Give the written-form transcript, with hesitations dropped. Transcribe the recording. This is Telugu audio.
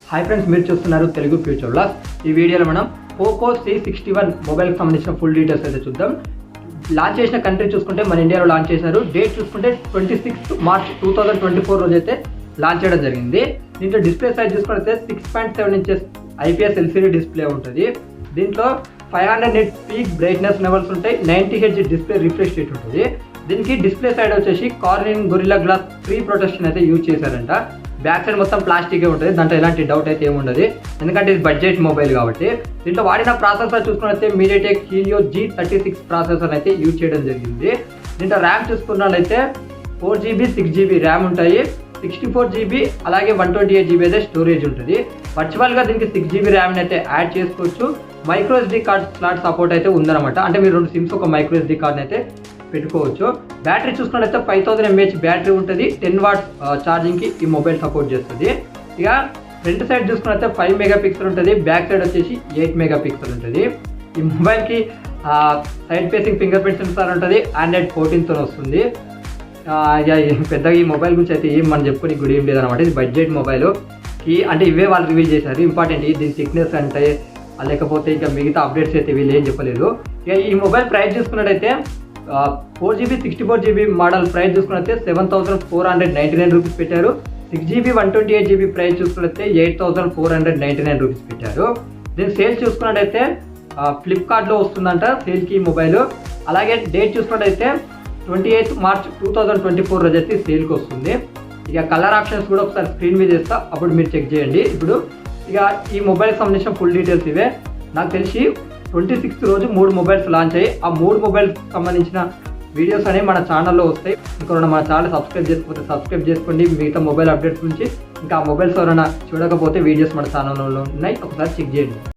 హాయ్ ఫ్రెండ్స్, మీరు చూస్తున్నారు తెలుగు ఫ్యూచర్ వ్లాగ్స్. ఈ వీడియోలో మనం పోకో C61 మొబైల్కి సంబంధించిన ఫుల్ డీటెయిల్స్ అయితే చూద్దాం. లాంచ్ చేసిన కంట్రీ చూసుకుంటే మన ఇండియాలో లాంచ్ చేశారు. డేట్ చూసుకుంటే 26 మార్చ్ 2024 రోజు అయితే లాంచ్ చేయడం జరిగింది. దీంట్లో డిస్ప్లే సైజ్ చూసుకుంటే 6.7 ఇంచెస్ IPS LCD డిస్ప్లే ఉంటుంది. దీంట్లో 500 nit పీక్ బ్రైట్నెస్ లెవెల్స్ ఉంటాయి. 90 Hz డిస్ప్లే రిఫ్రెష్ రేట్ ఉంటుంది. దీనికి డిస్ప్లే సైడ్ వచ్చేసి కార్నింగ్ గొరిల్లా గ్లాస్ 3 ప్రొటెక్షన్ అయితే యూజ్ చేశారంట. బ్యాక్ సైడ్ మొత్తం ప్లాస్టికే ఉంటుంది, దాంట్లో ఎలాంటి డౌట్ అయితే ఏముండదు, ఎందుకంటే ఇది బడ్జెట్ మొబైల్ కాబట్టి. దీంట్లో వాడిన ప్రాసెసర్ చూసుకున్నట్లయితే MediaTek Helio G36 ప్రాసెసర్ అయితే యూజ్ చేయడం జరిగింది. దీంట్లో ర్యామ్ చూసుకున్నట్లయితే 4GB 6GB ర్యామ్ ఉంటాయి, 64GB అలాగే 128GB అయితే స్టోరేజ్ ఉంటుంది. వర్చువల్గా దీనికి 6GB ర్యామ్ని అయితే యాడ్ చేసుకోవచ్చు. Micro SD card slot support అయితే ఉందన్నమాట, అంటే మీరు 2 సిమ్స్ ఒక మైక్రో SD కార్డ్ని అయితే పెట్టుకోవచ్చు. బ్యాటరీ చూసుకున్నట్లయితే 5000 mAh బ్యాటరీ ఉంటుంది. 10 వాట్స్ ఛార్జింగ్కి ఈ మొబైల్ సపోర్ట్ చేస్తుంది. ఇక ఫ్రంట్ సైడ్ చూసుకున్నట్లయితే 5 మెగాపిక్సెల్ ఉంటుంది, బ్యాక్ సైడ్ వచ్చేసి 8 మెగాపిక్సెల్ ఉంటుంది. ఈ మొబైల్కి side facing finger print censor ఉంటుంది. Android 14తో వస్తుంది. పెద్దగా ఈ మొబైల్ గురించి అయితే ఏం మనం చెప్పుకొని గుడి ఏం లేదనమాట. ఇది బడ్జెట్ మొబైల్ అంటే ఇవే వాళ్ళు రివీల్ చేశారు. ఇంపార్టెంట్ దీని థిక్నెస్ అంటే, లేకపోతే ఇక మిగతా అప్డేట్స్ అయితే వీళ్ళు ఏం చెప్పలేదు. ఇక ఈ మొబైల్ ప్రైస్ చూసుకున్నట్టయితే 4GB 64GB మోడల్ ప్రైస్ చూసుకున్నట్లయితే 7499 రూపీస్ పెట్టారు. 6GB 128GB ప్రైస్ చూసుకున్నట్లయితే 8499 రూపీస్ పెట్టారు. దీని సేల్ చూసుకున్నట్టయితే ఫ్లిప్కార్ట్లో వస్తుందంట సేల్కి ఈ మొబైల్. అలాగే డేట్ చూసుకున్నట్టయితే 28 మార్చ్ 2024 రోజు అయితే సేల్కి వస్తుంది. ఇక కలర్ ఆప్షన్స్ కూడా ఒకసారి స్క్రీన్ మీద చేస్తా, అప్పుడు మీరు చెక్ చేయండి. ఇప్పుడు ఇక ఈ మొబైల్కి సంబంధించిన ఫుల్ డీటెయిల్స్ ఇవే. నాకు తెలిసి 26 రోజు 3 మొబైల్స్ లాంచ్ అయ్యి ఆ 3 మొబైల్స్ సంబంధించిన వీడియోస్ అనేవి మన ఛానల్లో వస్తాయి. ఇంకొక మన ఛానల్ సబ్స్క్రైబ్ చేసుకోకపోతే సబ్స్క్రైబ్ చేసుకోండి. మిగతా మొబైల్ అప్డేట్స్ గురించి ఇంకా మొబైల్స్ ఎవరైనా చూడకపోతే వీడియోస్ మన ఛానల్లో ఉన్నాయి, ఒకసారి చెక్ చేయండి.